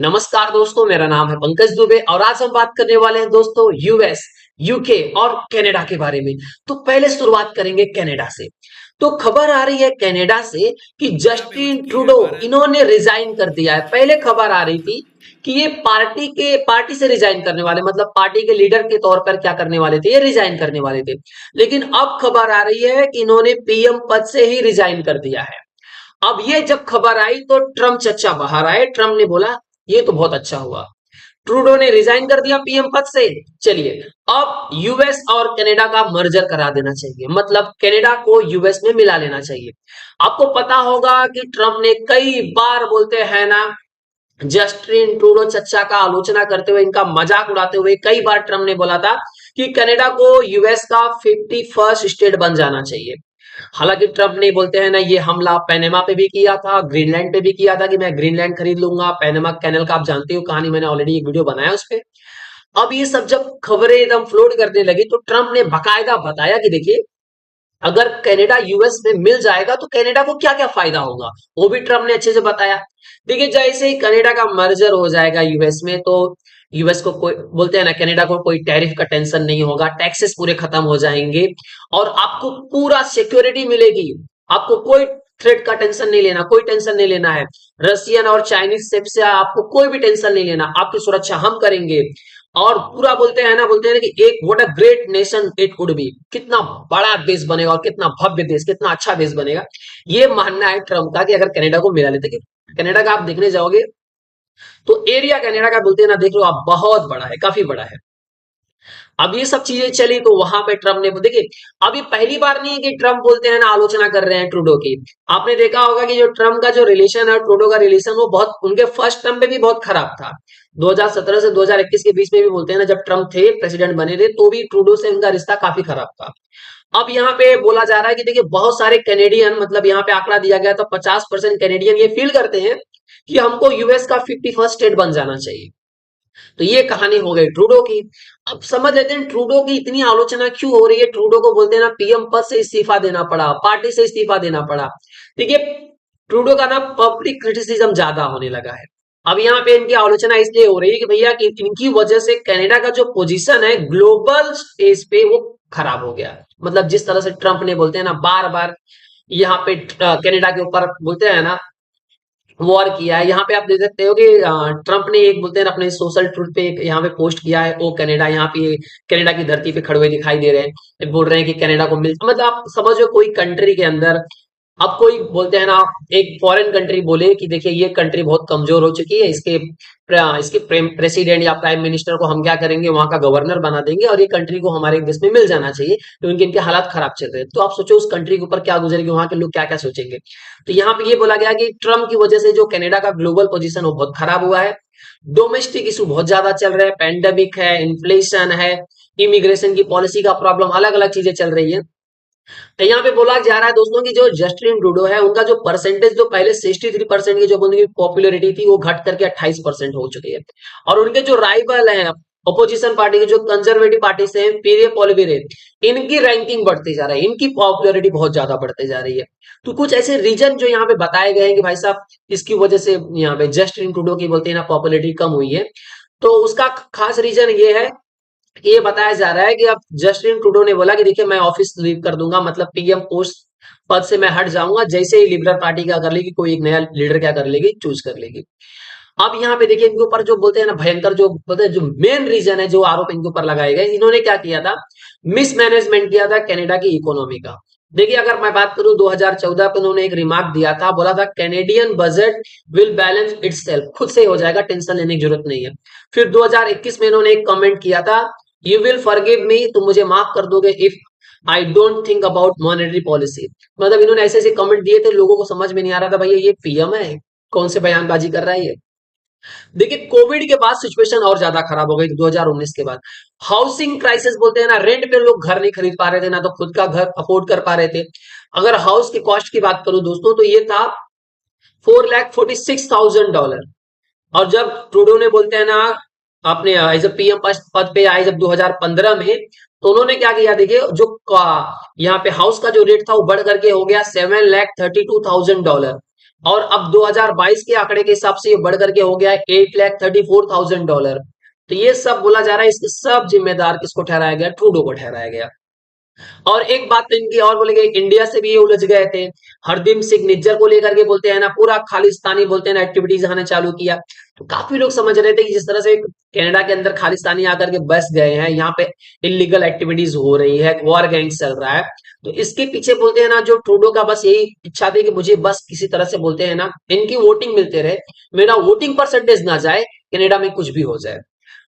नमस्कार दोस्तों, मेरा नाम है पंकज दुबे और आज हम बात करने वाले हैं दोस्तों यूएस, यूके और कनाडा के बारे में। तो पहले शुरुआत करेंगे कनाडा से। तो खबर आ रही है कनाडा से कि Stop it with Justin key Trudeau head viral. इन्होंने रिजाइन कर दिया है। पहले खबर आ रही थी कि ये पार्टी से रिजाइन करने वाले, मतलब पार्टी के लीडर के तौर पर क्या करने वाले थे, ये रिजाइन करने वाले थे। लेकिन अब खबर आ रही है कि इन्होंने पीएम पद से ही रिजाइन कर दिया है। अब ये जब खबर आई तो ट्रम्प चच्चा बाहर आए। ट्रम्प ने बोला ये तो बहुत अच्छा हुआ, ट्रूडो ने रिजाइन कर दिया पीएम पद से। चलिए, अब यूएस और कनाडा का मर्जर करा देना चाहिए, मतलब कनाडा को यूएस में मिला लेना चाहिए। आपको पता होगा कि ट्रम्प ने कई बार बोलते हैं ना, जस्टिन ट्रूडो चच्चा का आलोचना करते हुए, इनका मजाक उड़ाते हुए कई बार ट्रम्प ने बोला था कि कनाडा को यूएस का 51st स्टेट बन जाना चाहिए। हालांकि ट्रम्प ने बोलते हैं ना, ये हमला पैनामा पे भी किया था, ग्रीनलैंड पे भी किया था कि मैं ग्रीनलैंड खरीद लूंगा। पैनामा कैनल का आप जानते हो कहानी, मैंने ऑलरेडी एक वीडियो बनाया उस पे। अब ये सब जब खबरें एकदम फ्लोट करने लगी तो ट्रम्प ने बकायदा बताया कि देखिए, अगर कनाडा यूएस में मिल जाएगा तो कनाडा को क्या क्या फायदा होगा, वो भी ट्रम्प ने अच्छे से बताया। देखिए, जैसे ही कनाडा का मर्जर हो जाएगा यूएस में तो यूएस को कोई, बोलते हैं ना, कनाडा को कोई टैरिफ का टेंशन नहीं होगा, टैक्सेस पूरे खत्म हो जाएंगे और आपको पूरा सिक्योरिटी मिलेगी। आपको कोई थ्रेट का टेंशन नहीं लेना, कोई टेंशन नहीं लेना है। रशियन और चाइनीज शिप से आपको कोई भी टेंशन नहीं लेना, आपकी सुरक्षा हम करेंगे। और पूरा बोलते हैं ना कि एक what a great nation it would be, कितना बड़ा देश बनेगा और कितना भव्य देश, कितना अच्छा देश बनेगा। ये मानना है ट्रम्प का कि अगर कनाडा को मिला लेते कि कनाडा का आप देखने जाओगे तो एरिया कनाडा का, बोलते हैं ना, देख लो आप, बहुत बड़ा है, काफी बड़ा है। अब ये सब चीजें चली तो वहां पे ट्रम्प ने, देखिए, अभी पहली बार नहीं है कि ट्रम्प बोलते हैं ना, आलोचना कर रहे हैं ट्रूडो की। आपने देखा होगा कि जो ट्रम्प का जो रिलेशन है, ट्रूडो का रिलेशन, वो बहुत, उनके फर्स्ट टर्म पे भी बहुत खराब था। 2017 से 2021 के बीच में भी, बोलते हैं ना, जब ट्रम्प थे, प्रेसिडेंट बने थे, तो भी ट्रूडो से उनका रिश्ता काफी खराब था। अब यहाँ पे बोला जा रहा है कि देखिए, बहुत सारे कैनेडियन, मतलब यहाँ पे आंकड़ा दिया गया था 50% कैनेडियन ये फील करते हैं कि हमको यूएस का 51st स्टेट बन जाना चाहिए। तो ये कहानी हो गई ट्रूडो की। अब समझ लेते हैं ट्रूडो की इतनी आलोचना क्यों हो रही है। ट्रूडो को, बोलते हैं ना, पीएम पद से इस्तीफा देना पड़ा, पार्टी से इस्तीफा देना पड़ा। देखिए, ट्रूडो का ना पब्लिक क्रिटिसिज्म ज्यादा होने लगा है। अब यहाँ पे इनकी आलोचना इसलिए हो रही है कि भैया कि इनकी वजह से कनाडा का जो पोजीशन है ग्लोबल स्टेज पे वो खराब हो गया। मतलब जिस तरह से ट्रम्प ने, बोलते हैं ना, बार बार यहाँ पे कनाडा के ऊपर, बोलते हैं ना, वॉर किया है। यहाँ पे आप देख सकते हो कि ट्रम्प ने एक, बोलते हैं ना, अपने सोशल ट्रूथ पे एक यहाँ पे पोस्ट किया है, ओ कनाडा, यहाँ पे कनाडा की धरती पे खड़े हुए दिखाई दे रहे हैं, बोल रहे हैं कि कनाडा को मिल, मतलब आप समझो कोई कंट्री के अंदर, अब कोई, बोलते हैं ना, एक फॉरेन कंट्री बोले कि देखिए ये कंट्री बहुत कमजोर हो चुकी है, इसके प्रेसिडेंट या प्राइम मिनिस्टर को हम क्या करेंगे, वहां का गवर्नर बना देंगे और ये कंट्री को हमारे देश में मिल जाना चाहिए क्योंकि इनके हालात खराब चल रहे हैं। तो आप सोचो उस कंट्री के ऊपर क्या गुजरेगी, वहां के लोग क्या क्या सोचेंगे। तो यहाँ पे ये बोला गया कि ट्रम्प की वजह से जो कनाडा का ग्लोबल पोजीशन वो बहुत खराब हुआ है। डोमेस्टिक इशू बहुत ज्यादा चल रहे हैं, पेंडेमिक है, इन्फ्लेशन है, इमिग्रेशन की पॉलिसी का प्रॉब्लम, अलग अलग चीजें चल रही है। तो यहाँ पे बोला जा रहा है दोस्तों कि जो जस्टिन ट्रूडो है, उनका जो परसेंटेज, जो पहले 63% की जो उनकी पॉपुलैरिटी थी, वो घट करके 28% हो चुकी है। और उनके जो राइवल हैं अपोजिशन पार्टी के, जो कंजर्वेटिव पार्टी से हैं, पीरे पॉलिवेरे, इनकी रैंकिंग बढ़ती जा रही है, इनकी पॉपुलैरिटी बहुत ज्यादा बढ़ती जा रही है। तो कुछ ऐसे रीजन जो यहाँ पे बताए गए हैं कि भाई साहब इसकी वजह से यहाँ पे जस्टिन ट्रूडो की, बोलते हैं ना, पॉपुलैरिटी कम हुई है। तो उसका खास रीजन ये है, ये बताया जा रहा है कि अब जस्टिन ट्रूडो ने बोला कि देखिए मैं ऑफिस लीव कर दूंगा, मतलब पीएम पोस्ट पद से मैं हट जाऊंगा जैसे ही लिबरल पार्टी क्या कर लेगी, कोई एक नया लीडर क्या कर लेगी, चूज कर लेगी। अब यहाँ पे देखिए इनके ऊपर जो, बोलते हैं ना, भयंकर, जो बोलते हैं, जो मेन रीजन है, जो आरोप इनके ऊपर लगाए गए, इन्होंने क्या किया था, मिसमैनेजमेंट किया था कनाडा की इकोनॉमी का। देखिए, अगर मैं बात करूं 2014 पे, उन्होंने एक रिमार्क दिया था, बोला था Canadian budget will balance itself, खुद से हो जाएगा, टेंशन लेने की जरूरत नहीं है। फिर 2021 में इन्होंने एक कमेंट किया था, यू विल फॉरगिव मी, तुम मुझे माफ कर दोगे, if I don't think about monetary policy. मतलब इन्होंने ऐसे ऐसे कमेंट दिए थे, लोगों को समझ में नहीं आ रहा था भैया ये पीएम है, कौन से बयानबाजी कर रहा है ये। देखिए, कोविड के बाद सिचुएशन और ज्यादा खराब हो गई 2019 के बाद। हाउसिंग क्राइसिस, बोलते हैं ना, रेंट पे लोग घर नहीं खरीद पा रहे थे, ना तो खुद का घर अफोर्ड कर पा रहे थे। अगर हाउस की कॉस्ट की बात करूं दोस्तों, तो ये था $4,46,000। और जब ट्रूडो ने, बोलते हैं ना, अपने एज ए पीएम पद पे आए जब 2015 में, तो उन्होंने क्या किया, देखिए, जो यहाँ पे हाउस का जो रेट था वो बढ़ करके हो गया $7,32,000। और अब 2022 के आंकड़े के हिसाब से ये बढ़ करके हो गया है $8,34,000। तो ये सब बोला जा रहा है, इसके सब जिम्मेदार किसको ठहराया गया? ट्रूडो को ठहराया गया। और एक बात तो इनकी और बोले गई, इंडिया से भी ये उलझ गए थे। हरदीप सिंह निज्जर को लेकर के बोलते हैं ना, पूरा खालिस्तानी बोलते हैं ना एक्टिविटीज आने चालू किया। तो काफी लोग समझ रहे थे कि जिस तरह से कनाडा के अंदर खालिस्तानी आकर के बस गए हैं, यहाँ पे इलीगल एक्टिविटीज हो रही है, वॉर गैंग्स चल रहा है। तो इसके पीछे बोलते हैं ना, जो ट्रूडो का बस यही इच्छा थी कि मुझे बस किसी तरह से बोलते हैं ना, इनकी वोटिंग मिलते रहे, मेरा वोटिंग परसेंटेज ना जाए, कनाडा में कुछ भी हो जाए।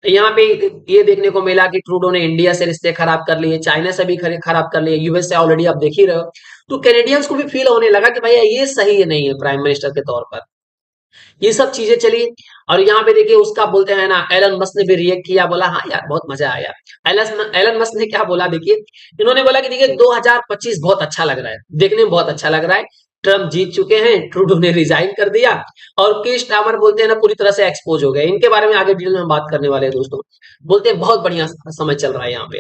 यहाँ पे ये देखने को मिला कि ट्रूडो ने इंडिया से रिश्ते खराब कर लिए, चाइना से भी खराब कर लिए, यूएस से ऑलरेडी आप देख ही रहे हो। तो कैनेडियंस को भी फील होने लगा कि भैया ये सही नहीं है प्राइम मिनिस्टर के तौर पर। ये सब चीजें चली। और यहाँ पे देखिए उसका बोलते हैं ना, एलन मस्क ने भी रिएक्ट किया, बोला हाँ यार बहुत मजा आया। एलन मस्क ने क्या बोला देखिए, इन्होंने बोला कि देखिए 2025 बहुत अच्छा लग रहा है, देखने में बहुत अच्छा लग रहा है। ट्रम्प जीत चुके हैं, ट्रूडो ने रिजाइन कर दिया, और की स्टामर बोलते हैं ना पूरी तरह से एक्सपोज हो गए। इनके बारे में आगे डिटेल में बात करने वाले हैं दोस्तों। बोलते हैं बहुत बढ़िया समय चल रहा है यहाँ पे।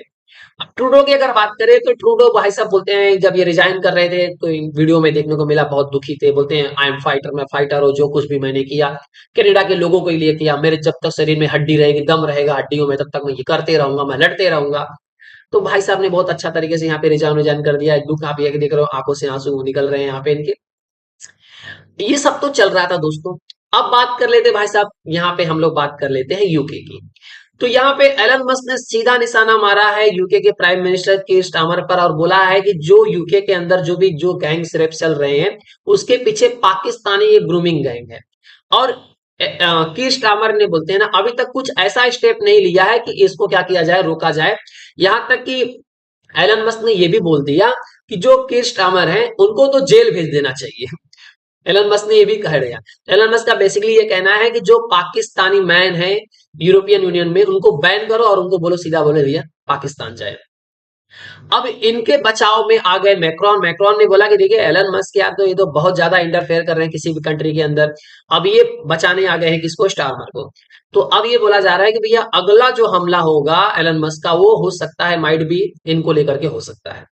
अब ट्रूडो की अगर बात करें तो ट्रूडो भाई साहब बोलते हैं जब ये रिजाइन कर रहे थे तो वीडियो में देखने को मिला बहुत दुखी थे। बोलते हैं आई एम फाइटर, मैं फाइटर हूँ, जो कुछ भी मैंने किया कनाडा के लोगों के लिए किया, मेरे जब तक शरीर में हड्डी रहेगी, दम रहेगा हड्डियों में, तब तक मैं ये करते रहूंगा, मैं लड़ते रहूंगा। तो भाई साहब ने बहुत अच्छा तरीके से यहाँ पे रिजाइन कर दिया। दुख आप ये देख रहे हो, आंखों से आंसू निकल रहे हैं यहाँ पे इनके। ये सब तो चल रहा था दोस्तों। अब बात कर लेते हैं भाई साहब, यहाँ पे हम लोग बात कर लेते हैं यूके की। तो यहाँ पे एलन मस्क ने सीधा निशाना मारा है यूके के प्राइम मिनिस्टर कीर स्टारमर पर, और बोला है कि जो यूके के अंदर जो गैंग्स रेप चल रहे हैं, उसके पीछे पाकिस्तानी एक ग्रूमिंग गैंग है। और कीर स्टारमर ने बोलते हैं ना अभी तक कुछ ऐसा स्टेप नहीं लिया है कि इसको क्या किया जाए, रोका जाए। यहां तक कि एलन मस्क ने यह भी बोल दिया कि जो कीर स्टारमर हैं उनको तो जेल भेज देना चाहिए। एलन मस्क ने ये भी कह दिया। एलन मस्क का बेसिकली ये कहना है कि जो पाकिस्तानी मैन है यूरोपियन यूनियन में, उनको बैन करो और उनको बोलो, सीधा बोले भैया पाकिस्तान जाए। अब इनके बचाव में आ गए मैक्रॉन। मैक्रॉन ने बोला कि देखिए एलन मस्क यार, तो ये तो बहुत ज्यादा इंटरफेयर कर रहे हैं किसी भी कंट्री के अंदर। अब ये बचाने आ गए हैं किसको? स्टारमर को। तो अब ये बोला जा रहा है कि भैया अगला जो हमला होगा एलन मस्क का, वो हो सकता है, माइट भी इनको लेकर के हो सकता है।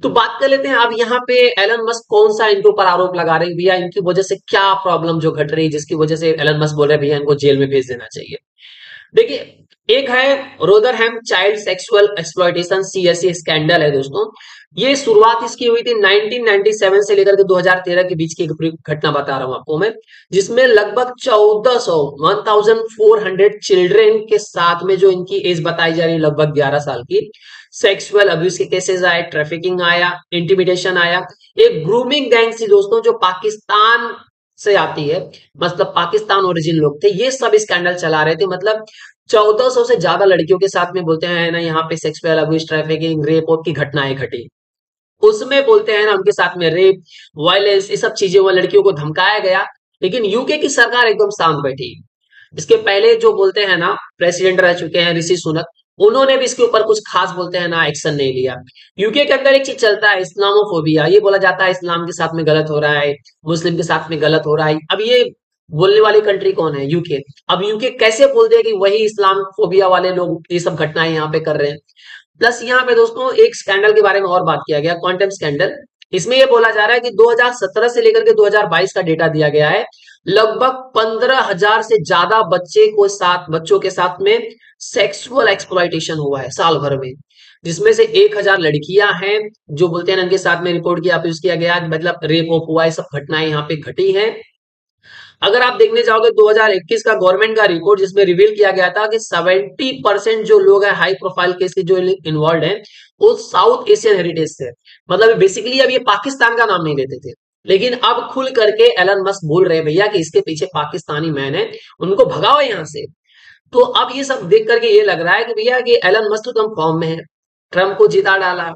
तो बात कर लेते हैं अब यहाँ पे एलन मस्क कौन सा इनके ऊपर आरोप लगा रहे हैं, भैया इनकी वजह से क्या प्रॉब्लम जो घट रही है, जिसकी वजह से एलन मस्क बोल रहे हैं भैया इनको जेल में भेज देना चाहिए। देखिए, एक है Rotherham child sexual exploitation CSC scandal है दोस्तों। ये शुरुआत इसकी हुई थी 1997 से लेकर के 2013 के बीच की एक पूरी घटना बता रहा हूं आपको मैं, जिसमें लगभग 1400 चिल्ड्रेन के साथ में, जो इनकी एज बताई जा रही है लगभग 11 साल की, सेक्सुअल अब्यूज के केसेस आए, ट्रैफिकिंग आया, इंटिमिडेशन आया। एक ग्रूमिंग गैंग थी दोस्तों जो पाकिस्तान से आती है, मतलब पाकिस्तान ओरिजिन लोग थे, ये सब स्कैंडल चला रहे थे। मतलब 1400 से ज्यादा लड़कियों के साथ में बोलते हैं ना यहाँ पे सेक्सुअल अब्यूज, ट्रैफिकिंग, रेप की घटनाएं घटी। उसमें बोलते हैं ना उनके साथ में रेप, वायलेंस, ये सब चीजें हुआ, लड़कियों को धमकाया गया। लेकिन यूके की सरकार एकदम शांत बैठी। इसके पहले जो बोलते हैं ना प्रेसिडेंट रह चुके हैं ऋषि सुनक, उन्होंने भी इसके ऊपर कुछ खास बोलते हैं ना एक्शन नहीं लिया। यूके के अंदर एक चीज चलता है इस्लामोफोबिया, ये बोला जाता है इस्लाम के साथ में गलत हो रहा है, मुस्लिम के साथ में गलत हो रहा है। अब ये बोलने वाली कंट्री कौन है? यूके। अब यूके कैसे बोल दे कि वही इस्लामोफोबिया वाले लोग ये सब घटनाएं यहाँ पे कर रहे हैं। प्लस यहाँ पे दोस्तों एक स्कैंडल के बारे में और बात किया गया, क्वांटम स्कैंडल। इसमें यह बोला जा रहा है कि 2017 से लेकर के 2022 का डेटा दिया गया है, लगभग 15,000 से ज्यादा बच्चों के साथ में सेक्सुअल एक्सप्लॉयटेशन हुआ है साल भर में, जिसमें से 1,000 लड़कियां हैं जो बोलते हैं उनके साथ में रिपोर्ट किया, अब्यूज किया गया, मतलब रेप हुआ है, सब घटनाएं यहाँ पे घटी हैं। अगर आप देखने जाओगे 2021 का गवर्नमेंट का रिपोर्ट, जिसमें रिवील किया गया था कि 70% जो लोग हैं हाई प्रोफाइल केस के जो इन्वॉल्व हैं, वो साउथ एशियन हेरिटेज से, मतलब बेसिकली अब ये पाकिस्तान का नाम नहीं लेते थे, लेकिन अब खुल करके एलन मस्क बोल रहे हैं भैया कि इसके पीछे पाकिस्तानी मैन है, उनको भगाओ यहां से। तो अब ये सब देख करके ये लग रहा है कि भैया कि एलन मस्क तो कम फॉर्म में है, ट्रम्प को जिता डाला।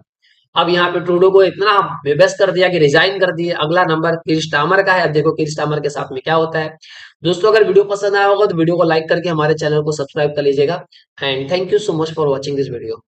अब यहाँ पे ट्रूडो को इतना बेबस कर दिया कि रिजाइन कर दिए। अगला नंबर किर स्टारमर का है, अब देखो किर स्टारमर के साथ में क्या होता है। दोस्तों अगर वीडियो पसंद आया होगा तो वीडियो को लाइक करके हमारे चैनल को सब्सक्राइब कर लीजिएगा। And thank you so much for watching this video.